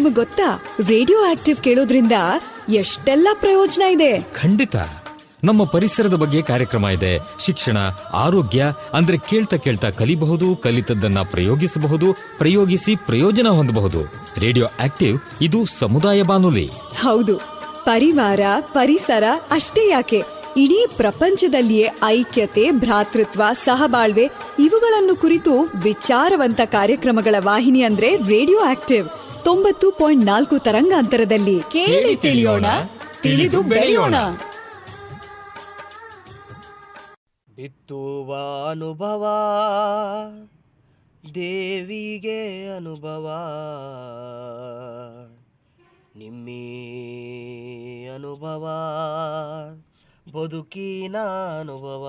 ನಿಮಗ್ ಗೊತ್ತಾ, radio active ಕೇಳೋದ್ರಿಂದ ಎಷ್ಟೆಲ್ಲ ಪ್ರಯೋಜನ ಇದೆ. ಖಂಡಿತ. ನಮ್ಮ ಪರಿಸರದ ಬಗ್ಗೆ ಕಾರ್ಯಕ್ರಮ ಇದೆ, ಶಿಕ್ಷಣ, ಆರೋಗ್ಯ. ಅಂದ್ರೆ ಕೇಳ್ತಾ ಕೇಳ್ತಾ ಕಲಿಬಹುದು, ಕಲಿತದ್ದನ್ನ ಪ್ರಯೋಗಿಸಬಹುದು, ಪ್ರಯೋಗಿಸಿ ಪ್ರಯೋಜನ ಹೊಂದಬಹುದು. ರೇಡಿಯೋ ಆಕ್ಟಿವ್ ಇದು ಸಮುದಾಯ ಬಾನುಲಿ. ಹೌದು, ಪರಿವಾರ, ಪರಿಸರ ಅಷ್ಟೇ ಯಾಕೆ, ಇಡೀ ಪ್ರಪಂಚದಲ್ಲಿಯೇ ಐಕ್ಯತೆ, ಭ್ರಾತೃತ್ವ, ಸಹಬಾಳ್ವೆ ಇವುಗಳನ್ನು ಕುರಿತು ವಿಚಾರವಂತ ಕಾರ್ಯಕ್ರಮಗಳ ವಾಹಿನಿ ಅಂದ್ರೆ ರೇಡಿಯೋ ಆಕ್ಟಿವ್. 90.4 ತರಂಗಾಂತರದಲ್ಲಿ ಕೇಳಿ ತಿಳಿಯೋಣ, ತಿಳಿದು ಬೆಳೆಯೋಣ. ಬಿತ್ತುವ ಅನುಭವ ದೇವಿಗೆ ಅನುಭವ, ನಿಮ್ಮಿ ಅನುಭವ ಬದುಕಿನ ಅನುಭವ.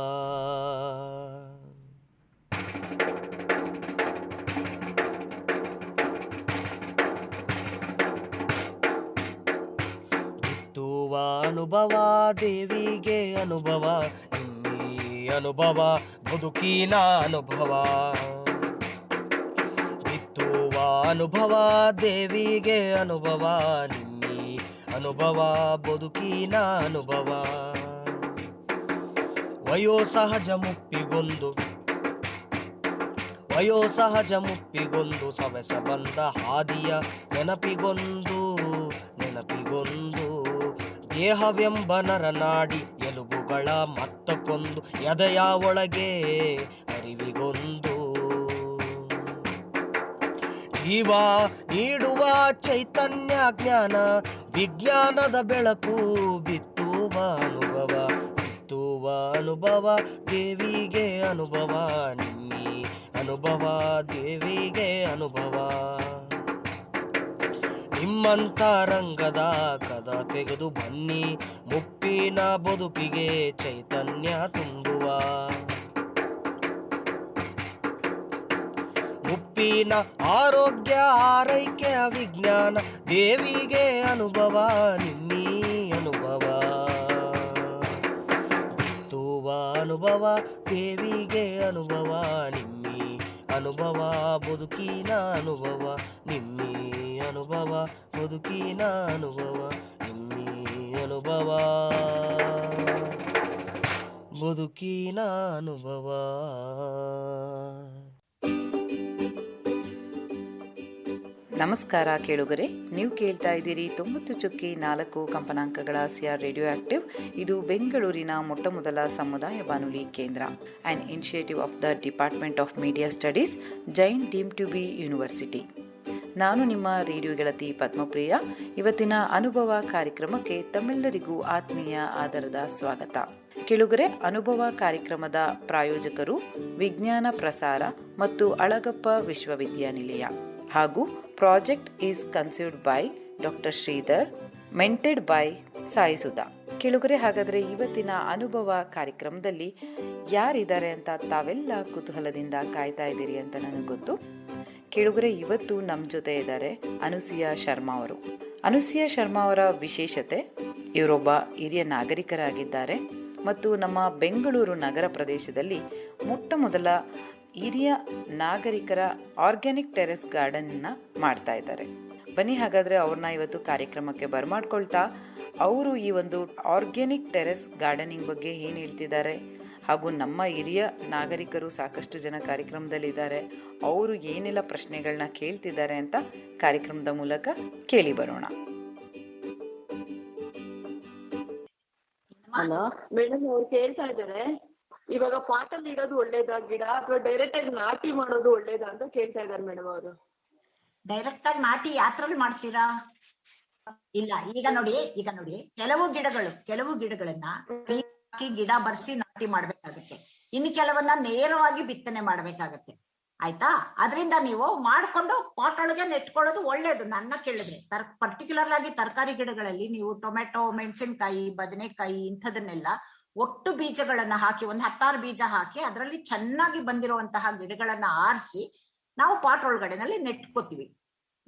ಬಿತ್ತುವ ಅನುಭವ ದೇವಿಗೆ ಅನುಭವ, ಅನುಭವ ಬದುಕಿನ ಅನುಭವ. ಬಿತ್ತುವ ಅನುಭವ ದೇವಿಗೆ ಅನುಭವ, ನಿಮ್ಮಿ ಅನುಭವ ಬದುಕಿನ ಅನುಭವ. ವಯೋಸಹಜ ಮುಪ್ಪಿಗೊಂದು ಸವೆಸ ಬಂದ ಹಾದಿಯ ನೆನಪಿಗೊಂದು ದೇಹವೆಂಬ ನರನಾಡಿ ಎಲುಬುಗಳ ಮತ್ತಕ್ಕೊಂದು ಎದೆಯ ಒಳಗೆ ಅರಿವಿಗೊಂದು ಜೀವ ನೀಡುವ ಚೈತನ್ಯ ಜ್ಞಾನ ವಿಜ್ಞಾನದ ಬೆಳಕು. ಬಿತ್ತುವ ಅನುಭವ ದೇವಿಗೆ ಅನುಭವ, ನಿಮ್ಮಿ ಅನುಭವ ದೇವಿಗೆ ಅನುಭವ. ನಿಮ್ಮಂತ ರಂಗದ ಕದ ತೆಗೆದು ಬನ್ನಿ, ಮುಪ್ಪಿನ ಬದುಕಿಗೆ ಚೈತನ್ಯ ತುಂಬುವ. ಮುಪ್ಪಿನ ಆರೋಗ್ಯ ಆರೈಕೆ ವಿಜ್ಞಾನ ದೇವಿಗೆ ಅನುಭವ, ನಿಮ್ಮಿ ಅನುಭವ. ಬಿತ್ತುವ ಅನುಭವ ದೇವಿಗೆ ಅನುಭವ, ನಿಮ್ಮಿ ಅನುಭವ ಬದುಕಿನ ಅನುಭವ, ನಿಮ್ಮಿ ಅನುಭವ ಬದುಕಿನ ಅನುಭವ, ನಿಮ್ಮಿ ಅನುಭವ ಬದುಕಿನ ಅನುಭವ. ನಮಸ್ಕಾರ ಕೇಳುಗರೆ, ನೀವು ಕೇಳ್ತಾ ಇದ್ದೀರಿ 90.4 ಕಂಪನಾಂಕಗಳ ಸಿಆರ್ ರೇಡಿಯೋ ಆಕ್ಟಿವ್. ಇದು ಬೆಂಗಳೂರಿನ ಮೊಟ್ಟಮೊದಲ ಸಮುದಾಯ ಬಾನುಲಿ ಕೇಂದ್ರ, on initiative of the department of media studies, Jain deem to be university. ನಾನು ನಿಮ್ಮ ರೇಡಿಯೋ ಗೆಳತಿ ಪದ್ಮಪ್ರಿಯ. ಇವತ್ತಿನ ಅನುಭವ ಕಾರ್ಯಕ್ರಮಕ್ಕೆ ತಮ್ಮೆಲ್ಲರಿಗೂ ಆತ್ಮೀಯ ಆದರದ ಸ್ವಾಗತ. ಕೇಳುಗರೆ, ಅನುಭವ ಕಾರ್ಯಕ್ರಮದ ಪ್ರಾಯೋಜಕರು ವಿಜ್ಞಾನ ಪ್ರಸಾರ ಮತ್ತು ಅಳಗಪ್ಪ ವಿಶ್ವವಿದ್ಯಾನಿಲಯ ಹಾಗೂ project is conceived by doctor Sridhar, mentored by Saisudha. ಕೇಳುಗರೆ, ಹಾಗಾದರೆ ಇವತ್ತಿನ ಅನುಭವ ಕಾರ್ಯಕ್ರಮದಲ್ಲಿ ಯಾರಿದ್ದಾರೆ ಅಂತ ತಾವೆಲ್ಲ ಕುತೂಹಲದಿಂದ ಕಾಯ್ತಾ ಇದ್ದೀರಿ ಅಂತ ನನಗೆ ಗೊತ್ತು. ಕೇಳುಗರೆ, ಇವತ್ತು ನಮ್ಮ ಜೊತೆ ಇದ್ದಾರೆ ಅನುಸೂಯ ಶರ್ಮಾ ಅವರು. ಅನುಸೂಯ ಶರ್ಮಾ ಅವರ ವಿಶೇಷತೆ, ಇವರೊಬ್ಬ ಹಿರಿಯ ನಾಗರಿಕರಾಗಿದ್ದಾರೆ ಮತ್ತು ನಮ್ಮ ಬೆಂಗಳೂರು ನಗರ ಪ್ರದೇಶದಲ್ಲಿ ಮೊಟ್ಟ ಮೊದಲ ಹಿರಿಯ ನಾಗರಿಕರ ಆರ್ಗ್ಯಾನಿಕ್ ಟೆರೆಸ್ ಗಾರ್ಡನ್ನ ಮಾಡ್ತಾ ಇದ್ದಾರೆ. ಬನ್ನಿ ಹಾಗಾದರೆ ಅವ್ರನ್ನ ಇವತ್ತು ಕಾರ್ಯಕ್ರಮಕ್ಕೆ ಬರಮಾಡ್ಕೊಳ್ತಾ ಅವರು ಈ ಒಂದು ಆರ್ಗ್ಯಾನಿಕ್ ಟೆರೆಸ್ ಗಾರ್ಡನಿಂಗ್ ಬಗ್ಗೆ ಏನು ಹೇಳ್ತಿದ್ದಾರೆ, ಹಾಗೂ ನಮ್ಮ ಹಿರಿಯ ನಾಗರಿಕರು ಸಾಕಷ್ಟು ಜನ ಕಾರ್ಯಕ್ರಮದಲ್ಲಿದ್ದಾರೆ, ಅವರು ಏನೆಲ್ಲ ಪ್ರಶ್ನೆಗಳನ್ನ ಕೇಳ್ತಿದ್ದಾರೆ ಅಂತ ಕಾರ್ಯಕ್ರಮದ ಮೂಲಕ ಕೇಳಿ ಬರೋಣ. ಹಲೋ ಮೇಡಮ್, ಅವ್ರು ಕೇಳ್ತಾ ಇದ್ದಾರೆ, ಇವಾಗ ಪಾಟಲ್ಲಿ ಇಡೋದು ಒಳ್ಳೇದಾ ಗಿಡ ಅಥವಾ ಡೈರೆಕ್ಟ್ ಆಗಿ ನಾಟಿ ಮಾಡೋದು ಒಳ್ಳೇದಾ ಅಂತ ಕೇಳ್ತಾ ಇದ್ದಾರೆ ಮೇಡಮ್ ಅವರು. ಡೈರೆಕ್ಟ್ ಆಗಿ ನಾಟಿ ಯಾತ್ರಲ್ಲಿ ಮಾಡ್ತೀರಾ? ಇಲ್ಲ, ಈಗ ನೋಡಿ ಕೆಲವು ಗಿಡಗಳನ್ನ ಗಿಡ ಬರ್ಸಿ ನಾಟಿ ಮಾಡ್ಬೇಕಾಗತ್ತೆ, ಇನ್ನು ಕೆಲವನ್ನ ನೇರವಾಗಿ ಬಿತ್ತನೆ ಮಾಡ್ಬೇಕಾಗತ್ತೆ. ಆಯ್ತಾ? ಅದರಿಂದ ನೀವು ಮಾಡ್ಕೊಂಡು ಪಾಟ್ ಒಳಗೆ ನೆಟ್ಕೊಳ್ಳೋದು ಒಳ್ಳೇದು. ನನ್ನ ಕೇಳಿದ್ರೆ ಪರ್ಟಿಕ್ಯುಲರ್ ಆಗಿ ತರಕಾರಿ ಗಿಡಗಳಲ್ಲಿ ನೀವು ಟೊಮೆಟೊ, ಮೆಣಸಿನಕಾಯಿ, ಬದನೆಕಾಯಿ ಇಂಥದನ್ನೆಲ್ಲ ಒಟ್ಟು ಬೀಜಗಳನ್ನ ಹಾಕಿ, ಒಂದು 10 ಬೀಜ ಹಾಕಿ ಅದರಲ್ಲಿ ಚೆನ್ನಾಗಿ ಬಂದಿರುವಂತಹ ಗಿಡಗಳನ್ನ ಆರಿಸಿ ನಾವು ಪಾಟ್ ಒಳಗಡೆನಲ್ಲಿ ನೆಟ್ಕೋತೀವಿ.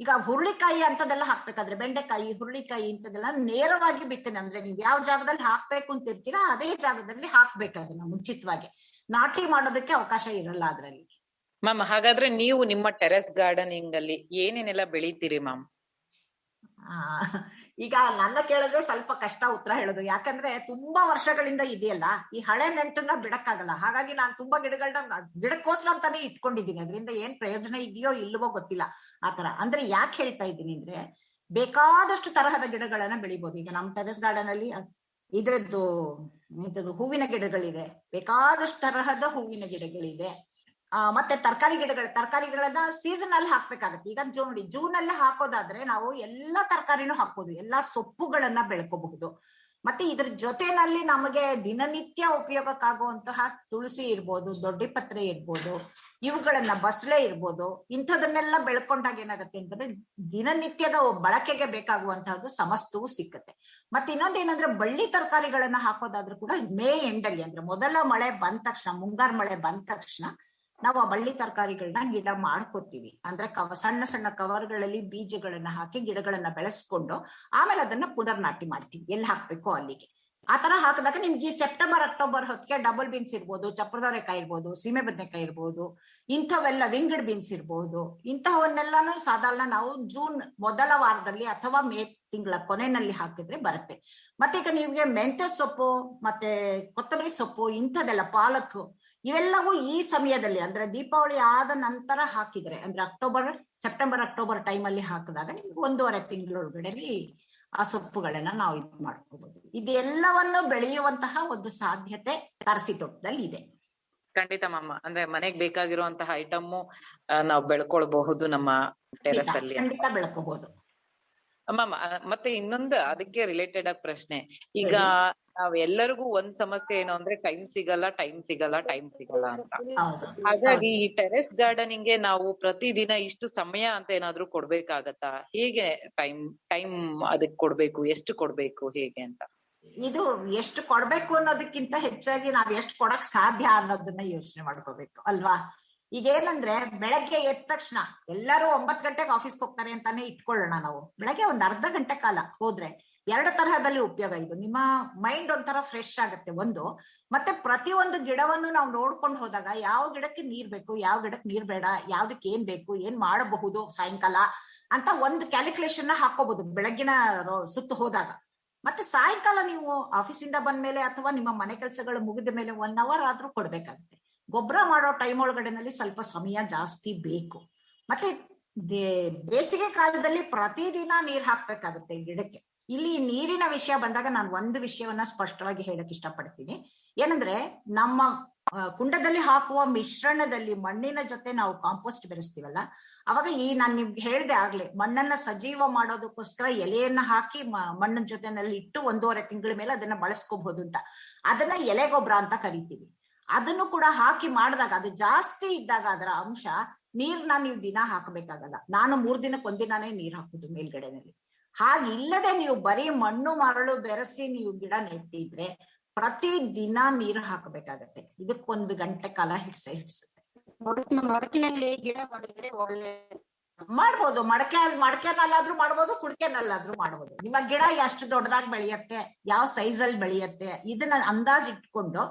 ಈಗ ಹುರುಳಿಕಾಯಿ ಅಂತದೆಲ್ಲ ಹಾಕ್ಬೇಕಾದ್ರೆ, ಬೆಂಡೆಕಾಯಿ, ಹುರುಳಿಕಾಯಿ ಇಂಥದೆಲ್ಲ ನೇರವಾಗಿ ಬಿತ್ತನೆ, ಅಂದ್ರೆ ನೀವು ಯಾವ ಜಾಗದಲ್ಲಿ ಹಾಕ್ಬೇಕು ಅಂತ ಇರ್ತೀರಾ ಅದೇ ಜಾಗದಲ್ಲಿ ಹಾಕ್ಬೇಕಾದನ್ನ ಮುಂಚಿತವಾಗಿ. ನಾಟಿ ಮಾಡೋದಕ್ಕೆ ಅವಕಾಶ ಇರಲ್ಲ ಅದ್ರಲ್ಲಿ. ಮ್ಯಾಮ್, ಹಾಗಾದ್ರೆ ನೀವು ನಿಮ್ಮ ಟೆರೆಸ್ ಗಾರ್ಡನಿಂಗ್ ಅಲ್ಲಿ ಏನೇನೆಲ್ಲ ಬೆಳಿತೀರಿ ಮ್ಯಾಮ್? ಆ, ಈಗ ನನ್ನ ಕೇಳಿದ್ರೆ ಸ್ವಲ್ಪ ಕಷ್ಟ ಉತ್ತರ ಹೇಳೋದು, ಯಾಕಂದ್ರೆ ತುಂಬಾ ವರ್ಷಗಳಿಂದ ಇದೆಯಲ್ಲ, ಈ ಹಳೆ ನೆಂಟನ್ನ ಬಿಡಕ್ಕಾಗಲ್ಲ. ಹಾಗಾಗಿ ನಾನು ತುಂಬಾ ಗಿಡಕ್ಕೋಸ್ಕರ ಅಂತಾನೆ ಇಟ್ಕೊಂಡಿದ್ದೀನಿ. ಅದರಿಂದ ಏನ್ ಪ್ರಯೋಜನ ಇದೆಯೋ ಇಲ್ವೋ ಗೊತ್ತಿಲ್ಲ. ಆತರ ಅಂದ್ರೆ ಯಾಕೆ ಹೇಳ್ತಾ ಇದ್ದೀನಿ ಅಂದ್ರೆ, ಬೇಕಾದಷ್ಟು ತರಹದ ಗಿಡಗಳನ್ನ ಬೆಳಿಬಹುದು. ಈಗ ನಮ್ಮ ಟೆರೆಸ್ ಗಾರ್ಡನ್ ಅಲ್ಲಿ ಇದ್ರದ್ದು ಹೂವಿನ ಗಿಡಗಳಿದೆ, ಬೇಕಾದಷ್ಟು ತರಹದ ಹೂವಿನ ಗಿಡಗಳಿದೆ. ಮತ್ತೆ ತರಕಾರಿಗಳನ್ನ ಸೀಸನ್ ಅಲ್ಲಿ ಹಾಕ್ಬೇಕಾಗತ್ತೆ. ಈಗ ನೋಡಿ, ಜೂನ್ ಅಲ್ಲಿ ಹಾಕೋದಾದ್ರೆ ನಾವು ಎಲ್ಲಾ ತರಕಾರಿನೂ ಹಾಕ್ಬೋದು, ಎಲ್ಲಾ ಸೊಪ್ಪುಗಳನ್ನ ಬೆಳ್ಕೋಬಹುದು. ಮತ್ತೆ ಇದ್ರ ಜೊತೆನಲ್ಲಿ ನಮಗೆ ದಿನನಿತ್ಯ ಉಪಯೋಗಕ್ಕಾಗುವಂತಹ ತುಳಸಿ ಇರ್ಬೋದು, ದೊಡ್ಡಪತ್ರೆ ಇರ್ಬೋದು, ಇವುಗಳನ್ನ ಬಸಳೆ ಇರ್ಬೋದು, ಇಂಥದನ್ನೆಲ್ಲ ಬೆಳ್ಕೊಂಡಾಗ ಏನಾಗತ್ತೆ ಅಂತಂದ್ರೆ ದಿನನಿತ್ಯದ ಬಳಕೆಗೆ ಬೇಕಾಗುವಂತಹದ್ದು ಸಮಸ್ತವೂ ಸಿಕ್ಕತ್ತೆ. ಮತ್ತೆ ಇನ್ನೊಂದೇನಂದ್ರೆ, ಬಳ್ಳಿ ತರಕಾರಿಗಳನ್ನ ಹಾಕೋದಾದ್ರೂ ಕೂಡ ಮೇ ಎಂಡಲ್ಲಿ, ಅಂದ್ರೆ ಮೊದಲ ಮಳೆ ಬಂದ ತಕ್ಷಣ, ಮುಂಗಾರು ಮಳೆ ಬಂದ ತಕ್ಷಣ ನಾವು ಆ ಬಳ್ಳಿ ತರಕಾರಿಗಳನ್ನ ಗಿಡ ಮಾಡ್ಕೋತೀವಿ. ಅಂದ್ರೆ ಸಣ್ಣ ಸಣ್ಣ ಕವರ್ಗಳಲ್ಲಿ ಬೀಜಗಳನ್ನ ಹಾಕಿ ಗಿಡಗಳನ್ನ ಬೆಳೆಸ್ಕೊಂಡು ಆಮೇಲೆ ಅದನ್ನ ಪುನರ್ ನಾಟಿ ಮಾಡ್ತೀವಿ ಎಲ್ಲಿ ಹಾಕ್ಬೇಕು ಅಲ್ಲಿಗೆ. ಆತರ ಹಾಕಿದಾಗ ನಿಮ್ಗೆ ಈ ಸೆಪ್ಟೆಂಬರ್ ಅಕ್ಟೋಬರ್ ಹೊತ್ತಿಗೆ ಡಬಲ್ ಬೀನ್ಸ್ ಇರ್ಬೋದು, ಚಪ್ರದವರೆಕಾಯಿ ಇರ್ಬೋದು, ಸೀಮೆ ಬದನೆಕಾಯಿ ಇರ್ಬೋದು, ಇಂಥವೆಲ್ಲ ವಿಂಗಡ್ ಬೀನ್ಸ್ ಇರ್ಬೋದು, ಇಂಥವನ್ನೆಲ್ಲಾನು ಸಾಧಾರಣ ನಾವು ಜೂನ್ ಮೊದಲ ವಾರದಲ್ಲಿ ಅಥವಾ ಮೇ ತಿಂಗಳ ಕೊನೆಯಲ್ಲಿ ಹಾಕಿದ್ರೆ ಬರುತ್ತೆ. ಮತ್ತೆ ಈಗ ನಿಮ್ಗೆ ಮೆಂತ್ಯ ಸೊಪ್ಪು ಮತ್ತೆ ಕೊತ್ತಂಬರಿ ಸೊಪ್ಪು ಇಂಥದೆಲ್ಲ, ಪಾಲಕ್, ಇವೆಲ್ಲವೂ ಈ ಸಮಯದಲ್ಲಿ ಅಂದ್ರೆ ದೀಪಾವಳಿ ಆದ ನಂತರ ಹಾಕಿದ್ರೆ, ಅಂದ್ರೆ ಸೆಪ್ಟೆಂಬರ್ ಅಕ್ಟೋಬರ್ ಟೈಮ್ ಅಲ್ಲಿ ಹಾಕಿದಾಗ ನಿಮ್ಗೆ 1.5 ತಿಂಗಳೊಳಗಡೆ ಆ ಸೊಪ್ಪುಗಳನ್ನ ನಾವು ಇದು ಮಾಡ್ಕೋಬಹುದು. ಇದೆಲ್ಲವನ್ನು ಬೆಳೆಯುವಂತಹ ಒಂದು ಸಾಧ್ಯತೆ ತಾರಸಿ ತೋಟದಲ್ಲಿ ಇದೆ. ಖಂಡಿತ ಮಾಮ, ಅಂದ್ರೆ ಮನೆಗ್ ಬೇಕಾಗಿರುವಂತಹ ಐಟಮ್ ನಾವು ಬೆಳ್ಕೊಳ್ಬಹುದು ನಮ್ಮ ಟೆರೆಸ್ ಅಲ್ಲಿ. ಖಂಡಿತ ಬೆಳ್ಕೋಬಹುದು ಮಾಮ. ಮತ್ತೆ ಇನ್ನೊಂದು ಅದಕ್ಕೆ ರಿಲೇಟೆಡ್ ಆಗಿ ಪ್ರಶ್ನೆ. ಈಗ ನಾವ್ ಎಲ್ಲರಿಗೂ ಒಂದ್ ಸಮಸ್ಯೆ ಏನು ಅಂದ್ರೆ ಟೈಮ್ ಸಿಗಲ್ಲ ಅಂತ. ಹಾಗಾಗಿ ಈ ಟೆರೆಸ್ ಗಾರ್ಡನಿಂಗ್ ಗೆ ನಾವು ಪ್ರತಿದಿನ ಇಷ್ಟು ಸಮಯ ಅಂತ ಏನಾದ್ರು ಕೊಡ್ಬೇಕಾಗತ್ತಾ? ಹೇಗೆ ಟೈಮ್ ಅದಕ್ ಕೊಡ್ಬೇಕು, ಎಷ್ಟು ಕೊಡ್ಬೇಕು, ಹೇಗೆ ಅಂತ? ಇದು ಎಷ್ಟು ಕೊಡ್ಬೇಕು ಅನ್ನೋದಕ್ಕಿಂತ ಹೆಚ್ಚಾಗಿ ನಾವ್ ಎಷ್ಟು ಕೊಡಕ್ ಸಾಧ್ಯ ಅನ್ನೋದನ್ನ ಯೋಚನೆ ಮಾಡ್ಕೋಬೇಕು ಅಲ್ವಾ. ಈಗ ಏನಂದ್ರೆ, ಬೆಳಗ್ಗೆ ಎದ್ದ ತಕ್ಷಣ ಎಲ್ಲರೂ 9 ಗಂಟೆಗೆ ಆಫೀಸ್ಗೆ ಹೋಗ್ತಾರೆ ಅಂತಾನೆ ಇಟ್ಕೊಳ್ಳೋಣ. ನಾವು ಬೆಳಗ್ಗೆ ಒಂದ್ ಅರ್ಧ ಗಂಟೆ ಕಾಲ ಹೋದ್ರೆ 2 ತರಹದಲ್ಲಿ ಉಪಯೋಗ. ಇದು ನಿಮ್ಮ ಮೈಂಡ್ ಒಂಥರ ಫ್ರೆಶ್ ಆಗುತ್ತೆ ಒಂದು, ಮತ್ತೆ ಪ್ರತಿಯೊಂದು ಗಿಡವನ್ನು ನಾವು ನೋಡ್ಕೊಂಡು ಹೋದಾಗ ಯಾವ ಗಿಡಕ್ಕೆ ನೀರ್ ಬೇಕು, ಯಾವ ಗಿಡಕ್ಕೆ ನೀರ್ ಬೇಡ, ಯಾವ್ದಕ್ಕೆ ಏನ್ ಬೇಕು, ಏನ್ ಮಾಡಬಹುದು ಸಾಯಂಕಾಲ ಅಂತ ಒಂದು ಕ್ಯಾಲ್ಕುಲೇಷನ್ ಹಾಕೋಬಹುದು ಬೆಳಗ್ಗಿನ ಸುತ್ತು ಹೋದಾಗ. ಮತ್ತೆ ಸಾಯಂಕಾಲ ನೀವು ಆಫೀಸಿಂದ ಬಂದ್ಮೇಲೆ ಅಥವಾ ನಿಮ್ಮ ಮನೆ ಕೆಲಸಗಳು ಮುಗಿದ ಮೇಲೆ 1 ಅವರ್ ಆದ್ರೂ ಕೊಡ್ಬೇಕಾಗುತ್ತೆ. ಗೊಬ್ಬರ ಮಾಡೋ ಟೈಮ್ ಒಳಗಡೆನಲ್ಲಿ ಸ್ವಲ್ಪ ಸಮಯ ಜಾಸ್ತಿ ಬೇಕು. ಮತ್ತೆ ಬೇಸಿಗೆ ಕಾಲದಲ್ಲಿ ಪ್ರತಿದಿನ ನೀರ್ ಹಾಕ್ಬೇಕಾಗುತ್ತೆ ಗಿಡಕ್ಕೆ. ಇಲ್ಲಿ ನೀರಿನ ವಿಷಯ ಬಂದಾಗ ನಾನು ಒಂದು ವಿಷಯವನ್ನ ಸ್ಪಷ್ಟವಾಗಿ ಹೇಳಕ್ ಇಷ್ಟಪಡ್ತೀನಿ. ಏನಂದ್ರೆ, ನಮ್ಮ ಕುಂಡದಲ್ಲಿ ಹಾಕುವ ಮಿಶ್ರಣದಲ್ಲಿ ಮಣ್ಣಿನ ಜೊತೆ ನಾವು ಕಾಂಪೋಸ್ಟ್ ಬೆರೆಸ್ತೀವಲ್ಲ, ಅವಾಗ ನಾನು ನಿಮ್ಗೆ ಹೇಳ್ದೆ ಆಗ್ಲೇ, ಮಣ್ಣನ್ನ ಸಜೀವ ಮಾಡೋದಕ್ಕೋಸ್ಕರ ಎಲೆಯನ್ನ ಹಾಕಿ ಮಣ್ಣಿನ ಜೊತೆನಲ್ಲಿ ಇಟ್ಟು 1.5 ತಿಂಗಳ ಮೇಲೆ ಅದನ್ನ ಬಳಸ್ಕೋಬಹುದು ಅಂತ. ಅದನ್ನ ಎಲೆ ಗೊಬ್ಬರ ಅಂತ ಕರಿತೀವಿ. ಅದನ್ನು ಕೂಡ ಹಾಕಿ ಮಾಡಿದಾಗ ಅದು ಜಾಸ್ತಿ ಇದ್ದಾಗ ಅದರ ಅಂಶ, ನೀರ್ನ ನೀವು ದಿನ ಹಾಕಬೇಕಾಗಲ್ಲ. ನಾನು 3 ದಿನಕ್ಕೆ ಒಂದಿನಾನೇ ನೀರ್ ಹಾಕುದು ಮೇಲ್ಗಡೆನಲ್ಲಿ. ಹಾಗಿಲ್ಲದೆ ನೀವು ಬರೀ ಮಣ್ಣು ಮರಳು ಬೆರೆಸಿ ನೀವು ಗಿಡ ನೆಟ್ಟಿದ್ರೆ ಪ್ರತಿ ದಿನ ನೀರು ಹಾಕಬೇಕಾಗತ್ತೆ. ಇದಕ್ಕೆ 1 ಗಂಟೆ ಕಾಲ ಹಿಡಿಸುತ್ತೆ. ಮಡಕಿನಲ್ಲಿ ಗಿಡ ಮಾಡಿದ್ರೆ ಒಳ್ಳೆ ಮಾಡ್ಬೋದು. ಮಡಕೆನಲ್ಲಾದ್ರೂ ಮಾಡ್ಬೋದು, ಕುಡಿಕೆನಲ್ಲಾದ್ರೂ ಮಾಡ್ಬೋದು. ನಿಮ್ಮ ಗಿಡ ಎಷ್ಟು ದೊಡ್ಡದಾಗಿ ಬೆಳೆಯತ್ತೆ, ಯಾವ ಸೈಜ್ ಅಲ್ಲಿ ಬೆಳೆಯತ್ತೆ, ಇದನ್ನ ಅಂದಾಜ್ ಇಟ್ಕೊಂಡು,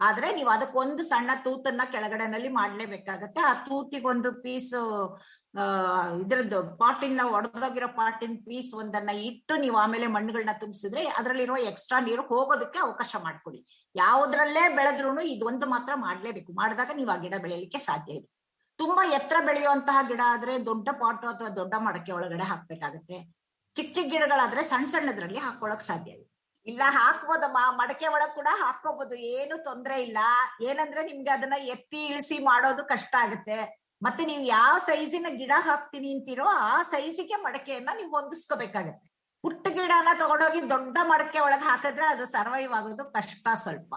ಆದ್ರೆ ನೀವು ಅದಕ್ಕೊಂದು ಸಣ್ಣ ತೂತನ್ನ ಕೆಳಗಡೆನಲ್ಲಿ ಮಾಡ್ಲೇಬೇಕಾಗತ್ತೆ. ಆ ತೂತಿಗೊಂದು ಪೀಸ್ ಇದ್ರದ್ದು ಪಾಟಿನ ಒಡೆದೋಗಿರೋ ಪಾಟಿನ ಪೀಸ್ ಒಂದನ್ನ ಇಟ್ಟು ನೀವು ಆಮೇಲೆ ಮಣ್ಣುಗಳನ್ನ ತುಂಬಿಸಿದ್ರೆ ಅದರಲ್ಲಿರುವ ಎಕ್ಸ್ಟ್ರಾ ನೀರು ಹೋಗೋದಕ್ಕೆ ಅವಕಾಶ ಮಾಡ್ಕೊಡಿ. ಯಾವುದ್ರಲ್ಲೇ ಬೆಳೆದ್ರು ಇದೊಂದು ಮಾತ್ರ ಮಾಡ್ಲೇಬೇಕು. ಮಾಡಿದಾಗ ನೀವು ಆ ಗಿಡ ಬೆಳೆಯಲಿಕ್ಕೆ ಸಾಧ್ಯ ಇದೆ. ತುಂಬಾ ಎತ್ತರ ಬೆಳೆಯುವಂತಹ ಗಿಡ ಆದ್ರೆ ದೊಡ್ಡ ಪಾಟ್ ಅಥವಾ ದೊಡ್ಡ ಮಡಕೆ ಒಳಗಡೆ ಹಾಕ್ಬೇಕಾಗತ್ತೆ. ಚಿಕ್ಕ ಚಿಕ್ಕ ಗಿಡಗಳಾದ್ರೆ ಸಣ್ಣ ಸಣ್ಣದ್ರಲ್ಲಿ ಹಾಕೊಳಕ್ ಸಾಧ್ಯ ಇದೆ. ಇಲ್ಲ ಹಾಕ್ಬೋದಮ್ಮ, ಮಡಕೆ ಒಳಗ್ ಕೂಡ ಹಾಕೋಬಹುದು, ಏನು ತೊಂದ್ರೆ ಇಲ್ಲ. ಏನಂದ್ರೆ ನಿಮ್ಗೆ ಅದನ್ನ ಎತ್ತಿ ಇಳಿಸಿ ಮಾಡೋದು ಕಷ್ಟ ಆಗುತ್ತೆ. ಮತ್ತೆ ನೀವು ಯಾವ ಸೈಜಿನ ಗಿಡ ಹಾಕ್ತೀನಿ ಅಂತೀರೋ ಆ ಸೈಜಿಗೆ ಮಡಕೆಯನ್ನ ನೀವು ಹೊಂದಿಸ್ಕೋಬೇಕಾಗತ್ತೆ. ಪುಟ್ಟ ಗಿಡನ ತಗೊಂಡೋಗಿ ದೊಡ್ಡ ಮಡಕೆ ಒಳಗೆ ಹಾಕಿದ್ರೆ ಅದು ಸರ್ವೈವ್ ಆಗೋದು ಕಷ್ಟ ಸ್ವಲ್ಪ.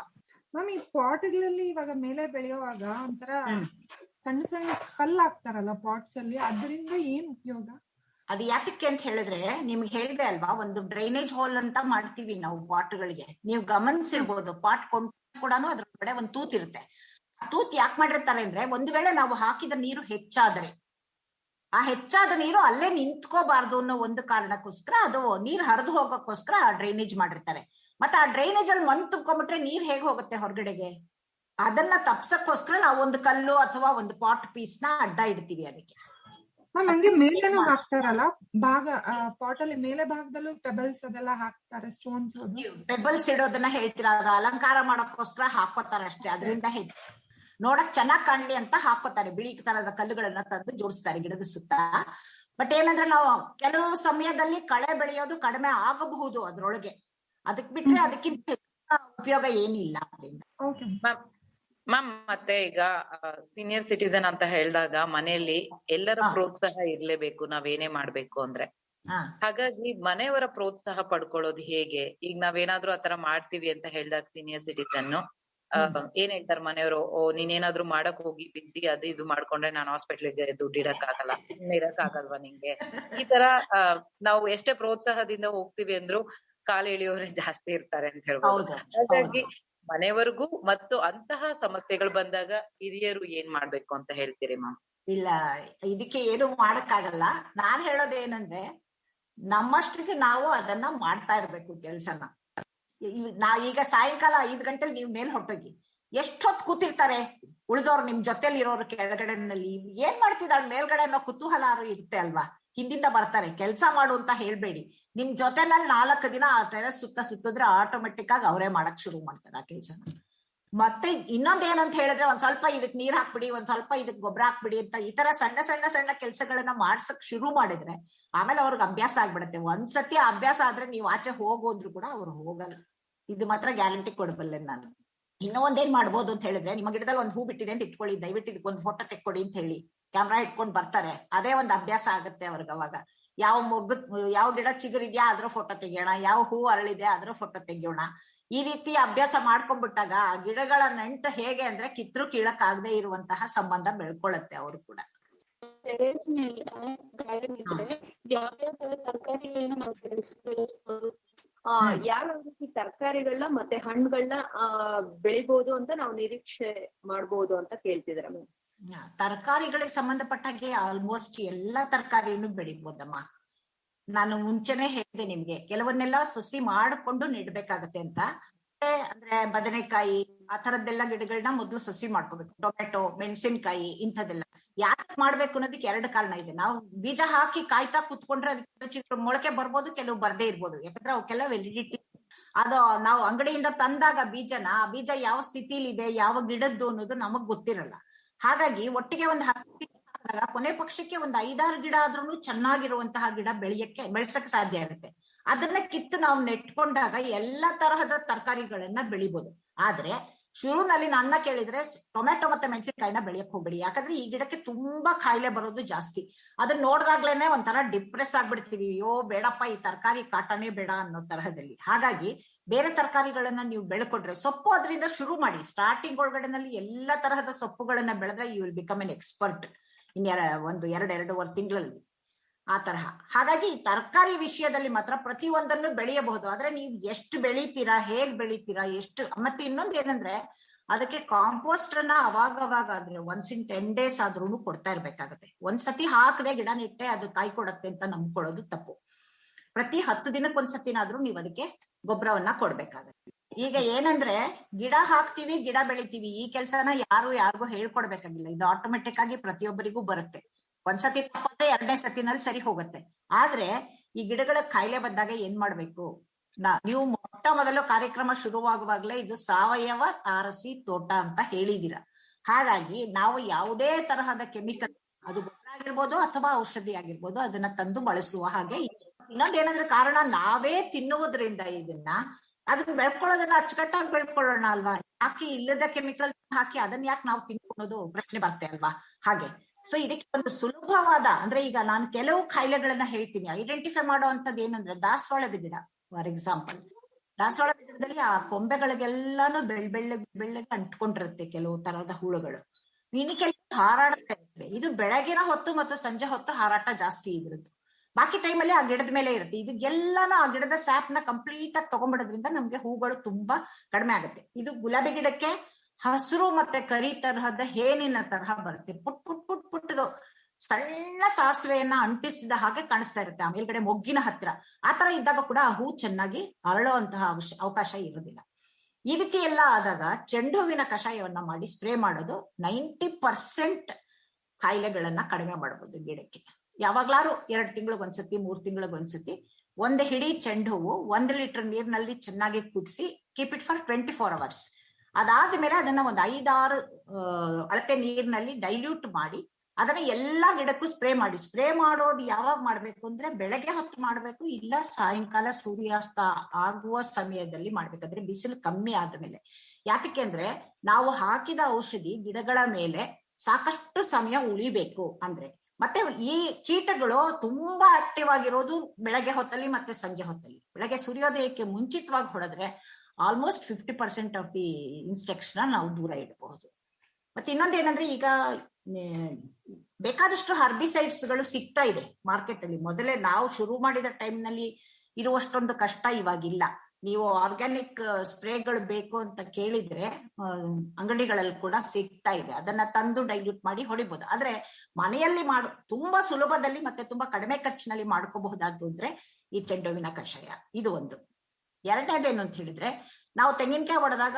ಮ್ಯಾಮ್, ಈ ಪಾಟ್ಗಳಲ್ಲಿ ಇವಾಗ ಮೇಲೆ ಬೆಳೆಯುವಾಗ ಒಂಥರ ಸಣ್ಣ ಸಣ್ಣ ಕಲ್ಲು ಹಾಕ್ತಾರಲ್ಲ ಪಾಟ್ಸ್ ಅಲ್ಲಿ, ಅದರಿಂದ ಏನ್ ಉಪಯೋಗ? ಅದು ಯಾತಕ್ಕೆ ಅಂತ ಹೇಳಿದ್ರೆ, ನಿಮ್ಗೆ ಹೇಳಿದೆ ಅಲ್ವಾ, ಒಂದು ಡ್ರೈನೇಜ್ ಹೋಲ್ ಅಂತ ಮಾಡ್ತೀವಿ ನಾವು ಪಾಟ್ಗಳಿಗೆ. ನೀವು ಗಮನಿಸಿರ್ಬೋದು, ಪಾಟ್ ಕೂಡ ಅದ್ರೊಳಗಡೆ ಒಂದು ತೂತ್ ಇರುತ್ತೆ. ಆ ತೂತ್ ಯಾಕೆ ಮಾಡಿರ್ತಾರೆ ಅಂದ್ರೆ, ಒಂದು ವೇಳೆ ನಾವು ಹಾಕಿದ ನೀರು ಹೆಚ್ಚಾದ್ರೆ ಆ ಹೆಚ್ಚಾದ ನೀರು ಅಲ್ಲೇ ನಿಂತ್ಕೋಬಾರ್ದು ಅನ್ನೋ ಒಂದು ಕಾರಣಕ್ಕೋಸ್ಕರ, ಅದು ನೀರ್ ಹರಿದು ಹೋಗೋಕ್ಕೋಸ್ಕರ ಆ ಡ್ರೈನೇಜ್ ಮಾಡಿರ್ತಾರೆ. ಮತ್ತೆ ಆ ಡ್ರೈನೇಜ್ ಅಲ್ಲಿ ಮಣ್ಣು ತುಂಬ್ಕೊಂಡ್ಬಿಟ್ರೆ ನೀರ್ ಹೇಗೆ ಹೋಗುತ್ತೆ ಹೊರಗಡೆಗೆ? ಅದನ್ನ ತಪ್ಸಕ್ಕೋಸ್ಕರ ನಾವು ಒಂದು ಕಲ್ಲು ಅಥವಾ ಒಂದು ಪಾಟ್ ಪೀಸ್ ನ ಅಡ್ಡ ಇಡ್ತೀವಿ ಅದಕ್ಕೆ. ಮ್ಯಾಮ್ ಹಂಗೆ ಮೇಲೆನೂ ಹಾಕ್ತಾರಲ್ಲ ಭಾಗ ಪಾಟ್ ಅಲ್ಲಿ ಮೇಲೆ ಭಾಗದಲ್ಲೂ ಪೆಬಲ್ಸ್ ಅದೆಲ್ಲ ಹಾಕ್ತಾರೆ, ಸ್ಟೋನ್ಸ್ ಅದು. ಪೆಬಲ್ಸ್ ಇಡೋದನ್ನ ಹೇಳ್ತೀರಾ, ಅದು ಅಲಂಕಾರ ಮಾಡೋಕ್ಕೋಸ್ಕರ ಹಾಕೋತಾರೆ ಅಷ್ಟೇ. ಅದರಿಂದ ಹೆಚ್ಚು ನೋಡಕ್ ಚೆನ್ನಾಗ್ ಕಾಣ್ಲಿ ಅಂತ ಹಾಕೋತಾರೆ. ಬಿಳಿ ತರದ ಕಲ್ಲುಗಳನ್ನ ತಂದು ಜೋಡಿಸ್ತಾರೆ ಗಿಡದ ಸುತ್ತ. ಬಟ್ ಏನಂದ್ರೆ ನಾವು ಕೆಲವು ಸಮಯದಲ್ಲಿ ಕಳೆ ಬೆಳೆಯೋದು ಕಡಿಮೆ ಆಗಬಹುದು ಅದ್ರೊಳಗೆ. ಅದಕ್ ಬಿಟ್ರೆ ಅದಕ್ಕಿಂತ ಹೆಚ್ಚಿನ ಉಪಯೋಗ ಏನಿಲ್ಲ ಅದರಿಂದ. ಓಕೆ ಮ್ಯಾಮ್ ಮತ್ತೆ ಈಗ ಸೀನಿಯರ್ ಸಿಟಿಸನ್ ಅಂತ ಹೇಳಿದಾಗ ಮನೆಯಲ್ಲಿ ಎಲ್ಲರ ಪ್ರೋತ್ಸಾಹ ಇರ್ಲೇಬೇಕು ನಾವೇನೇ ಮಾಡ್ಬೇಕು ಅಂದ್ರೆ. ಹಾಗಾಗಿ ಮನೆಯವರ ಪ್ರೋತ್ಸಾಹ ಪಡ್ಕೊಳ್ಳೋದು ಹೇಗೆ? ಈಗ ನಾವೇನಾದ್ರೂ ಆತರ ಮಾಡ್ತೀವಿ ಅಂತ ಹೇಳಿದಾಗ ಸೀನಿಯರ್ ಸಿಟಿಸನ್ ಏನ್ ಹೇಳ್ತಾರೆ ಮನೆಯವರು, ನೀನೇನಾದ್ರೂ ಮಾಡಕ್ ಹೋಗಿ ಬಿದ್ದಿ ಅದು ಇದು ಮಾಡ್ಕೊಂಡ್ರೆ ನಾನು ಹಾಸ್ಪಿಟ್ಲಿಗೆ ದುಡ್ಡು ಇಡಕ್ ಆಗಲ್ಲ, ಇರಕ್ ಆಗಲ್ವಾ ನಿಂಗೆ? ಈ ತರ ನಾವು ಎಷ್ಟೇ ಪ್ರೋತ್ಸಾಹದಿಂದ ಹೋಗ್ತೀವಿ ಅಂದ್ರು ಕಾಲು ಎಳೆಯೋರೇ ಜಾಸ್ತಿ ಇರ್ತಾರೆ ಅಂತ ಹೇಳ್ಬೋದು. ಹಾಗಾಗಿ ಮನೆಯವರೆಗೂ ಮತ್ತು ಅಂತಹ ಸಮಸ್ಯೆಗಳು ಬಂದಾಗ ಹಿರಿಯರು ಏನ್ ಮಾಡ್ಬೇಕು ಅಂತ ಹೇಳ್ತೀರಿ ಮ್ಯಾಮ್? ಇಲ್ಲ, ಇದಕ್ಕೆ ಏನು ಮಾಡಕ್ಕಾಗಲ್ಲ. ನಾನ್ ಹೇಳೋದೇನಂದ್ರೆ ನಮ್ಮಷ್ಟಿಗೆ ನಾವು ಅದನ್ನ ಮಾಡ್ತಾ ಇರ್ಬೇಕು ಕೆಲ್ಸನ. ಈಗ ಸಾಯಂಕಾಲ 5 ಗಂಟೆಲಿ ನೀವ್ ಮೇಲ್ ಹೊಟ್ಟೋಗಿ ಎಷ್ಟೊತ್ ಕೂತಿರ್ತಾರೆ ಉಳಿದವ್ರು ನಿಮ್ ಜೊತೆಲಿ ಇರೋರು ಕೆಳಗಡೆನಲ್ಲಿ, ಏನ್ ಮಾಡ್ತಿದ್ದಾಳೆ ಮೇಲ್ಗಡೆ ಅನ್ನೋ ಕುತೂಹಲ ಇರುತ್ತೆ ಅಲ್ವಾ. ಹಿಂದಿಂದ ಬರ್ತಾರೆ, ಕೆಲ್ಸ ಮಾಡು ಅಂತ ಹೇಳ್ಬೇಡಿ. ನಿಮ್ ಜೊತೆನಲ್ಲಿ 4 ದಿನ ಆ ಟೆರೆಸ್ ಸುತ್ತಿದ್ರೆ ಆಟೋಮೆಟಿಕ್ ಆಗಿ ಅವರೇ ಮಾಡಕ್ ಶುರು ಮಾಡ್ತಾರೆ ಆ ಕೆಲ್ಸನ. ಮತ್ತೆ ಇನ್ನೊಂದ್ ಏನಂತ ಹೇಳಿದ್ರೆ, ಒಂದ್ ಸ್ವಲ್ಪ ಇದಕ್ ನೀರ್ ಹಾಕ್ಬಿಡಿ, ಒಂದ್ ಸ್ವಲ್ಪ ಇದಕ್ ಗೊಬ್ಬರ ಹಾಕ್ಬಿಡಿ ಅಂತ ಈ ತರ ಸಣ್ಣ ಕೆಲ್ಸಗಳನ್ನ ಮಾಡ್ಸಕ್ ಶುರು ಮಾಡಿದ್ರೆ ಆಮೇಲೆ ಅವ್ರಿಗೆ ಅಭ್ಯಾಸ ಆಗ್ಬಿಡುತ್ತೆ. ಒಂದ್ಸತಿ ಅಭ್ಯಾಸ ಆದ್ರೆ ನೀವು ಆಚೆ ಹೋಗೋದ್ರು ಕೂಡ ಅವ್ರು ಹೋಗಲ್ಲ. ಇದು ಮಾತ್ರ ಗ್ಯಾರಂಟಿ ಕೊಡಬಲ್ಲೆ ನಾನು. ಇನ್ನೂ ಒಂದೇನ್ ಮಾಡ್ಬೋದು ಅಂತ ಹೇಳಿದ್ರೆ, ನಿಮ್ಮ ಗಿಡದಲ್ಲಿ ಒಂದ್ ಹೂ ಬಿಟ್ಟಿದೆ ಅಂತ ಇಟ್ಕೊಳ್ಳಿ, ದಯವಿಟ್ಟು ಇದಕ್ಕೆ ಒಂದು ಫೋಟೋ ತೆಕ್ಕೊಡಿ ಅಂತ ಹೇಳಿ ಕ್ಯಾಮ್ರಾ ಇಟ್ಕೊಂಡ್ ಬರ್ತಾರೆ. ಅದೇ ಒಂದು ಅಭ್ಯಾಸ ಆಗುತ್ತೆ ಅವ್ರಿಗೆ. ಅವಾಗ ಯಾವ ಗಿಡ ಚಿಗುರಿದ್ಯಾ ಅದ್ರ ಫೋಟೋ ತೆಗಿಯೋಣ, ಯಾವ ಹೂ ಅರಳಿದೆ ಅದ್ರ ಫೋಟೋ ತೆಗಿಯೋಣ. ಈ ರೀತಿ ಅಭ್ಯಾಸ ಮಾಡ್ಕೊಂಡ್ಬಿಟ್ಟಾಗ ಆ ಗಿಡಗಳ ನಂಟು ಹೇಗೆ ಅಂದ್ರೆ ಕಿತ್ರು ಕೀಳಕ್ ಆಗದೆ ಇರುವಂತಹ ಸಂಬಂಧ ಬೆಳ್ಕೊಳತ್ತೆ ಅವರು ಕೂಡ. ಟೆರೇಸ್ ಮೇಲೆ ಗಾರ್ಡನ್ ಇದ್ರೆ ಯಾವ್ಯಾವ ತರ ತರಕಾರಿಗಳನ್ನ ನಾವು ಬೆಳೆಸ್ಬೋದು, ಯಾವ ರೀತಿ ತರಕಾರಿಗಳನ್ನ ಮತ್ತೆ ಹಣ್ಣುಗಳನ್ನ ಬೆಳಿಬಹುದು ಅಂತ ನಾವು ನಿರೀಕ್ಷೆ ಮಾಡ್ಬೋದು ಅಂತ ಕೇಳ್ತಿದಾರೆ ಮ್ಯಾಮ್. ತರಕಾರಿಗಳಿಗೆ ಸಂಬಂಧಪಟ್ಟಾಗೆ ಆಲ್ಮೋಸ್ಟ್ ಎಲ್ಲಾ ತರಕಾರಿಯನ್ನು ಬೆಳಿಬೋದಮ್ಮ. ನಾನು ಮುಂಚೆನೆ ಹೇಳಿದೆ ನಿಮ್ಗೆ, ಕೆಲವನ್ನೆಲ್ಲ ಸಸಿ ಮಾಡಿಕೊಂಡು ನೆಡ್ಬೇಕಾಗತ್ತೆ ಅಂತ. ಅಂದ್ರೆ ಬದನೆಕಾಯಿ ಆ ತರದ್ದೆಲ್ಲ ಗಿಡಗಳನ್ನ ಮೊದಲು ಸಸಿ ಮಾಡ್ಕೋಬೇಕು. ಟೊಮೆಟೊ, ಮೆಣಸಿನಕಾಯಿ ಇಂಥದ್ದೆಲ್ಲ ಯಾಕೆ ಮಾಡ್ಬೇಕು ಅನ್ನೋದಕ್ಕೆ 2 ಕಾರಣ ಇದೆ. ನಾವು ಬೀಜ ಹಾಕಿ ಕಾಯ್ತಾ ಕುತ್ಕೊಂಡ್ರೆ ಅದಕ್ಕೆ ಮೊಳಕೆ ಬರ್ಬೋದು, ಕೆಲವು ಬರ್ದೇ ಇರ್ಬೋದು. ಯಾಕಂದ್ರೆ ಅವಕ್ಕೆಲ್ಲ ವೆಲಿಡಿಟಿ. ಅದು ನಾವು ಅಂಗಡಿಯಿಂದ ತಂದಾಗ ಆ ಬೀಜ ಯಾವ ಸ್ಥಿತಿಲಿ ಇದೆ, ಯಾವ ಗಿಡದ್ದು ಅನ್ನೋದು ನಮಗ್ ಗೊತ್ತಿರಲ್ಲ. ಹಾಗಾಗಿ ಒಟ್ಟಿಗೆ ಒಂದು 10 ಗಿಡ ಹಾಕಿದಾಗ ಕೊನೆ ಪಕ್ಷಕ್ಕೆ ಒಂದು 5-6 ಗಿಡ ಆದ್ರೂ ಚೆನ್ನಾಗಿರುವಂತಹ ಗಿಡ ಬೆಳೆಸಕ್ ಸಾಧ್ಯ ಆಗುತ್ತೆ. ಅದನ್ನ ಕಿತ್ತು ನಾವು ನೆಟ್ಕೊಂಡಾಗ ಎಲ್ಲಾ ತರಹದ ತರಕಾರಿಗಳನ್ನ ಬೆಳಿಬಹುದು. ಆದ್ರೆ ಶುರುನಲ್ಲಿ ನನ್ನ ಕೇಳಿದ್ರೆ ಟೊಮೆಟೊ ಮತ್ತೆ ಮೆಣಸಿನಕಾಯಿನ ಬೆಳೆಯಕ್ ಹೋಗ್ಬೇಡಿ. ಯಾಕಂದ್ರೆ ಈ ಗಿಡಕ್ಕೆ ತುಂಬಾ ಕಾಯಿಲೆ ಬರೋದು ಜಾಸ್ತಿ. ಅದನ್ನ ನೋಡ್ದಾಗ್ಲೇನೆ ಒಂಥರ ಡಿಪ್ರೆಸ್ ಆಗ್ಬಿಡ್ತೀವಿ, ಅಯ್ಯೋ ಬೇಡಪ್ಪ ಈ ತರಕಾರಿ ಕಾಟನೇ ಬೇಡ ಅನ್ನೋ ತರಹದಲ್ಲಿ. ಹಾಗಾಗಿ ಬೇರೆ ತರಕಾರಿಗಳನ್ನ ನೀವು ಬೆಳ್ಕೊಂಡ್ರೆ, ಸೊಪ್ಪು ಅದರಿಂದ ಶುರು ಮಾಡಿ. ಸ್ಟಾರ್ಟಿಂಗ್ ಒಳಗಡೆನಲ್ಲಿ ಎಲ್ಲಾ ತರಹದ ಸೊಪ್ಪುಗಳನ್ನ ಬೆಳೆದ್ರೆ you will become an expert in 2-2.5 ತಿಂಗಳಲ್ಲಿ ಆ ತರಹ. ಹಾಗಾಗಿ ತರಕಾರಿ ವಿಷಯದಲ್ಲಿ ಮಾತ್ರ ಪ್ರತಿಯೊಂದನ್ನು ಬೆಳೆಯಬಹುದು. ಆದ್ರೆ ನೀವು ಎಷ್ಟು ಬೆಳಿತೀರಾ, ಹೇಗ್ ಬೆಳಿತೀರಾ, ಎಷ್ಟು. ಮತ್ತೆ ಇನ್ನೊಂದು ಏನಂದ್ರೆ, ಅದಕ್ಕೆ ಕಾಂಪೋಸ್ಟ್ ಅನ್ನ ಅವಾಗ ಆದ್ರೆ once in 10 days ಆದ್ರೂ ಕೊಡ್ತಾ ಇರ್ಬೇಕಾಗತ್ತೆ. ಒಂದ್ಸತಿ ಹಾಕದೆ ಗಿಡ ನೆಟ್ಟೆ ಅದು ಕಾಯಿ ಕೊಡತ್ತೆ ಅಂತ ನಂಬ್ಕೊಳ್ಳೋದು ತಪ್ಪು. ಪ್ರತಿ 10 ದಿನಕ್ಕೊಂದ್ಸತಿನಾದ್ರೂ ನೀವು ಅದಕ್ಕೆ ಗೊಬ್ಬರವನ್ನ ಕೊಡ್ಬೇಕಾಗತ್ತೆ. ಈಗ ಏನಂದ್ರೆ, ಗಿಡ ಹಾಕ್ತಿವಿ, ಗಿಡ ಬೆಳಿತೀವಿ, ಈ ಕೆಲ್ಸನ ಯಾರಿಗೂ ಹೇಳ್ಕೊಡ್ಬೇಕಾಗಿಲ್ಲ. ಇದು ಆಟೋಮೆಟಿಕ್ ಆಗಿ ಪ್ರತಿಯೊಬ್ಬರಿಗೂ ಬರುತ್ತೆ. ಒಂದ್ಸತಿ ತಪ್ಪತ್ತೆ 2ನೇ ಸತಿನಲ್ಲಿ ಸರಿ ಹೋಗುತ್ತೆ. ಆದ್ರೆ ಈ ಗಿಡಗಳ ಕಾಯಿಲೆ ಬಂದಾಗ ಏನ್ ಮಾಡ್ಬೇಕು, ನೀವು ಮೊದಲು ಕಾರ್ಯಕ್ರಮ ಶುರುವಾಗುವಾಗ್ಲೇ ಇದು ಸಾವಯವ ತಾರಸಿ ತೋಟ ಅಂತ ಹೇಳಿದೀರ. ಹಾಗಾಗಿ ನಾವು ಯಾವುದೇ ತರಹದ ಕೆಮಿಕಲ್, ಅದು ಗೊಬ್ಬರ ಆಗಿರ್ಬೋದು ಅಥವಾ ಔಷಧಿ ಆಗಿರ್ಬೋದು, ಅದನ್ನ ತಂದು ಬಳಸುವ ಹಾಗೆ. ಇನ್ನೊಂದೇನಂದ್ರೆ ಕಾರಣ, ನಾವೇ ತಿನ್ನುವುದ್ರಿಂದ ಅದನ್ನ ಬೆಳ್ಕೊಳ್ಳೋದನ್ನ ಅಚ್ಚುಕಟ್ಟಾಗಿ ಬೆಳ್ಕೊಳ್ಳೋಣ ಅಲ್ವಾ. ಯಾಕೆ ಇಲ್ಲದ ಕೆಮಿಕಲ್ ಹಾಕಿ ಅದನ್ನ ಯಾಕೆ ನಾವು ತಿನ್ಕೊಳ್ಳೋದು ಪ್ರಶ್ನೆ ಬರುತ್ತೆ ಅಲ್ವಾ. ಹಾಗೆ ಸೊ ಇದಕ್ಕೆ ಒಂದು ಸುಲಭವಾದ, ಅಂದ್ರೆ ಈಗ ನಾನು ಕೆಲವು ಕಾಯಿಲೆಗಳನ್ನ ಹೇಳ್ತೀನಿ. ಐಡೆಂಟಿಫೈ ಮಾಡುವಂತದ್ದು ಏನಂದ್ರೆ, ದಾಸವಾಳದ ಗಿಡ ಫಾರ್ ಎಕ್ಸಾಂಪಲ್. ದಾಸವಾಳದ ಗಿಡದಲ್ಲಿ ಆ ಕೊಂಬೆಗಳಿಗೆಲ್ಲಾನು ಬೆಳ್ಳಗೆ ಅಂಟ್ಕೊಂಡಿರುತ್ತೆ ಕೆಲವು ತರಹದ ಹುಳುಗಳು. ಇದಕ್ಕೆಲ್ಲ ಹಾರಾಡ್ತಾ ಇರ್ತವೆ. ಇದು ಬೆಳಗಿನ ಹೊತ್ತು ಮತ್ತು ಸಂಜೆ ಹೊತ್ತು ಹಾರಾಟ ಜಾಸ್ತಿ ಇದ್ರದ್ದು. ಬಾಕಿ ಟೈಮಲ್ಲಿ ಆ ಗಿಡದ ಮೇಲೆ ಇರುತ್ತೆ. ಇದೆಲ್ಲಾನು ಆ ಗಿಡದ ಸ್ಯಾಪ್ ನ ಕಂಪ್ಲೀಟ್ ಆಗಿ ತಗೊಂಡ್ಬಿಡೋದ್ರಿಂದ ನಮ್ಗೆ ಹೂಗಳು ತುಂಬಾ ಕಡಿಮೆ ಆಗುತ್ತೆ. ಇದು ಗುಲಾಬಿ ಗಿಡಕ್ಕೆ ಹಸಿರು ಮತ್ತೆ ಕರಿ ತರಹದ ಹೇನಿನ ತರಹ ಬರುತ್ತೆ. ಪುಟ್ಟದು ಸಣ್ಣ ಸಾಸಿವೆಯನ್ನ ಅಂಟಿಸಿದ ಹಾಗೆ ಕಾಣಿಸ್ತಾ ಇರುತ್ತೆ ಆ ಮೇಲ್ಗಡೆ ಮೊಗ್ಗಿನ ಹತ್ರ. ಆತರ ಇದ್ದಾಗ ಕೂಡ ಆ ಹೂ ಚೆನ್ನಾಗಿ ಅರಳುವಂತಹ ಅವಕಾಶ ಇರೋದಿಲ್ಲ. ಈ ರೀತಿ ಎಲ್ಲ ಆದಾಗ ಚೆಂಡು ಹೂವಿನ ಕಷಾಯವನ್ನ ಮಾಡಿ ಸ್ಪ್ರೇ ಮಾಡೋದು 90% ಕಾಯಿಲೆಗಳನ್ನ ಕಡಿಮೆ ಮಾಡಬಹುದು ಗಿಡಕ್ಕೆ. ಯಾವಾಗ್ಲಾರು 2 ತಿಂಗಳಿಗೊಂದ್ಸತಿ 3 ತಿಂಗಳಿಗೊಂದ್ಸತಿ ಒಂದು ಹಿಡಿ ಚೆಂಡು ಹೂವು 1 ಲೀಟರ್ ನೀರಿನಲ್ಲಿ ಚೆನ್ನಾಗಿ ಕುದಿಸಿ ಕೀಪ್ ಇಟ್ ಫಾರ್ 24 hours. ಅದಾದ್ಮೇಲೆ ಅದನ್ನ ಒಂದು 5-6 ಅಳತೆ ನೀರಿನಲ್ಲಿ ಡೈಲ್ಯೂಟ್ ಮಾಡಿ ಅದನ್ನ ಎಲ್ಲಾ ಗಿಡಕ್ಕೂ ಸ್ಪ್ರೇ ಮಾಡೋದು ಯಾವಾಗ ಮಾಡ್ಬೇಕು ಅಂದ್ರೆ ಬೆಳಗ್ಗೆ ಹೊತ್ತು ಮಾಡ್ಬೇಕು, ಇಲ್ಲ ಸಾಯಂಕಾಲ ಸೂರ್ಯಾಸ್ತ ಆಗುವ ಸಮಯದಲ್ಲಿ ಮಾಡ್ಬೇಕಾದ್ರೆ ಬಿಸಿಲು ಕಮ್ಮಿ ಆದ್ಮೇಲೆ. ಯಾತಕ್ಕೆ ಅಂದ್ರೆ ನಾವು ಹಾಕಿದ ಔಷಧಿ ಗಿಡಗಳ ಮೇಲೆ ಸಾಕಷ್ಟು ಸಮಯ ಉಳಿಬೇಕು ಅಂದ್ರೆ. ಮತ್ತೆ ಈ ಕೀಟಗಳು ತುಂಬಾ ಆಕ್ಟಿವ್ ಆಗಿರೋದು ಬೆಳಗ್ಗೆ ಹೊತ್ತಲ್ಲಿ ಮತ್ತೆ ಸಂಜೆ ಹೊತ್ತಲ್ಲಿ. ಬೆಳಗ್ಗೆ ಸೂರ್ಯೋದಯಕ್ಕೆ ಮುಂಚಿತವಾಗಿ ಹೊಡೆದ್ರೆ ಆಲ್ಮೋಸ್ಟ್ 50% ಆಫ್ ದಿ ಇನ್ಸೆಕ್ಟ್ಸ್ ನಾವು ದೂರ ಇಡಬಹುದು. ಮತ್ತೆ ಇನ್ನೊಂದೇನಂದ್ರೆ ಈಗ ಬೇಕಾದಷ್ಟು ಹರ್ಬಿಸೈಡ್ಸ್ ಗಳು ಸಿಗ್ತಾ ಇದೆ ಮಾರ್ಕೆಟ್ ಅಲ್ಲಿ. ಮೊದಲೇ ನಾವು ಶುರು ಮಾಡಿದ ಟೈಮ್ ನಲ್ಲಿ ಇರುವಷ್ಟೊಂದು ಕಷ್ಟ ಇವಾಗಿಲ್ಲ. ನೀವು ಆರ್ಗ್ಯಾನಿಕ್ ಸ್ಪ್ರೇಗಳು ಬೇಕು ಅಂತ ಕೇಳಿದ್ರೆ ಅಂಗಡಿಗಳಲ್ಲಿ ಕೂಡ ಸಿಗ್ತಾ ಇದೆ. ಅದನ್ನ ತಂದು ಡೈಲ್ಯೂಟ್ ಮಾಡಿ ಹೊಡಿಬಹುದು. ಆದ್ರೆ ಮನೆಯಲ್ಲಿ ತುಂಬಾ ಸುಲಭದಲ್ಲಿ ಮತ್ತೆ ತುಂಬಾ ಕಡಿಮೆ ಖರ್ಚಿನಲ್ಲಿ ಮಾಡ್ಕೋಬಹುದಾದ್ದು ಅಂದ್ರೆ ಈ ಚೆಂಡುವಿನ ಕಷಾಯ. ಇದು ಒಂದು. ಎರಡನೇದೇನು ಅಂತ ಹೇಳಿದ್ರೆ, ನಾವು ತೆಂಗಿನಕಾಯಿ ಹೊಡೆದಾಗ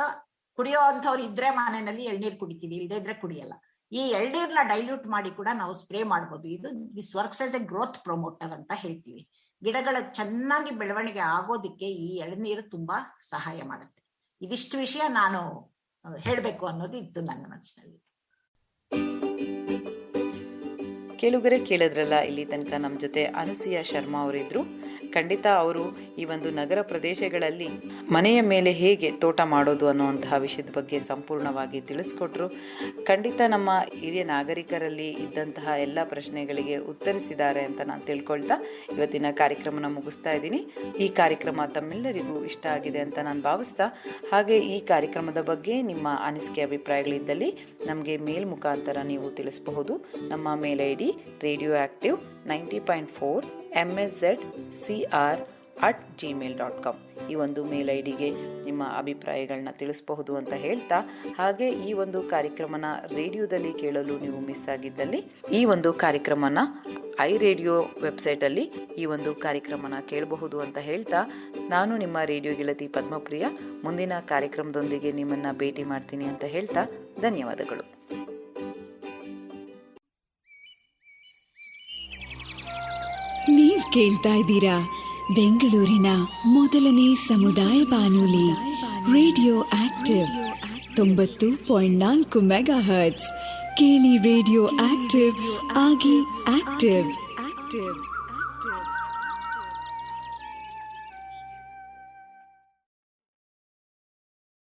ಕುಡಿಯೋ ಅಂಥವ್ರು ಇದ್ರೆ ಮನೆಯಲ್ಲಿ ಎಳ್ನೀರು ಕುಡಿತೀವಿ, ಇಲ್ಲದೇ ಇದ್ರೆ ಕುಡಿಯಲ್ಲ. ಈ ಎಳ್ನೀರ್ನ ಡೈಲ್ಯೂಟ್ ಮಾಡಿ ಕೂಡ ನಾವು ಸ್ಪ್ರೇ ಮಾಡ್ಬೋದು. ಇದು this works as A growth promoter ಅಂತ ಹೇಳ್ತೀವಿ. ಗಿಡಗಳ ಚೆನ್ನಾಗಿ ಬೆಳವಣಿಗೆ ಆಗೋದಿಕ್ಕೆ ಈ ಎಳ್ನೀರು ತುಂಬಾ ಸಹಾಯ ಮಾಡುತ್ತೆ. ಇದಿಷ್ಟು ವಿಷಯ ನಾನು ಹೇಳ್ಬೇಕು ಅನ್ನೋದು ಇತ್ತು ನನ್ನ ಮನಸ್ಸಿನಲ್ಲಿ. ಕೇಳುಗರೆ ಕೇಳಿದ್ರಲ್ಲ, ಇಲ್ಲಿ ತನಕ ನಮ್ಮ ಜೊತೆ ಅನುಸೂಯ ಶರ್ಮಾ ಅವರಿದ್ರು. ಖಂಡಿತ ಅವರು ಈ ಒಂದು ನಗರ ಪ್ರದೇಶಗಳಲ್ಲಿ ಮನೆಯ ಮೇಲೆ ಹೇಗೆ ತೋಟ ಮಾಡೋದು ಅನ್ನುವಂತಹ ವಿಷಯದ ಬಗ್ಗೆ ಸಂಪೂರ್ಣವಾಗಿ ತಿಳಿಸ್ಕೊಟ್ರು. ಖಂಡಿತ ನಮ್ಮ ಹಿರಿಯ ನಾಗರಿಕರಲ್ಲಿ ಇದ್ದಂತಹ ಎಲ್ಲ ಪ್ರಶ್ನೆಗಳಿಗೆ ಉತ್ತರಿಸಿದ್ದಾರೆ ಅಂತ ನಾನು ತಿಳ್ಕೊಳ್ತಾ ಇವತ್ತಿನ ಕಾರ್ಯಕ್ರಮನ ಮುಗಿಸ್ತಾ ಇದ್ದೀನಿ. ಈ ಕಾರ್ಯಕ್ರಮ ತಮ್ಮೆಲ್ಲರಿಗೂ ಇಷ್ಟ ಆಗಿದೆ ಅಂತ ನಾನು ಭಾವಿಸ್ತಾ, ಹಾಗೆ ಈ ಕಾರ್ಯಕ್ರಮದ ಬಗ್ಗೆ ನಿಮ್ಮ ಅನಿಸಿಕೆ ಅಭಿಪ್ರಾಯಗಳಿದ್ದಲ್ಲಿ ನಮಗೆ ಮೇಲ್ ಮುಖಾಂತರ ನೀವು ತಿಳಿಸಬಹುದು. ನಮ್ಮ ಮೇಲ್ ID radioactive 90.4 mszcr@gmail.com ಈ ಒಂದು ಮೇಲ್ ಐಡಿಗೆ ನಿಮ್ಮ ಅಭಿಪ್ರಾಯಗಳನ್ನ ತಿಳಿಸಬಹುದು ಅಂತ ಹೇಳ್ತಾ, ಹಾಗೆ ಈ ಒಂದು ಕಾರ್ಯಕ್ರಮನ ರೇಡಿಯೋದಲ್ಲಿ ಕೇಳಲು ನೀವು ಮಿಸ್ ಆಗಿದ್ದಲ್ಲಿ ಈ ಒಂದು ಕಾರ್ಯಕ್ರಮನ iRadio ವೆಬ್ಸೈಟಲ್ಲಿ ಈ ಒಂದು ಕಾರ್ಯಕ್ರಮನ ಕೇಳಬಹುದು ಅಂತ ಹೇಳ್ತಾ, ನಾನು ನಿಮ್ಮ ರೇಡಿಯೋ ಗೆಳತಿ ಪದ್ಮಪ್ರಿಯ ಮುಂದಿನ ಕಾರ್ಯಕ್ರಮದೊಂದಿಗೆ ನಿಮ್ಮನ್ನ ಭೇಟಿ ಮಾಡ್ತೀನಿ ಅಂತ ಹೇಳ್ತಾ ಧನ್ಯವಾದಗಳು. ನೀವ್ ಕೇಳ್ತಾ ಇದ್ದೀರಾ ಬೆಂಗಳೂರಿನ ಮೊದಲನೇ ಸಮುದಾಯ ಬಾನುಲಿ ರೇಡಿಯೋ ಆಕ್ಟಿವ್ 90.4 ಮೆಗಾಹರ್ಟ್ಸ್. ಕೇಳಿ ರೇಡಿಯೋ ಆಕ್ಟಿವ್, ಆಗಿ ಆಕ್ಟಿವ್.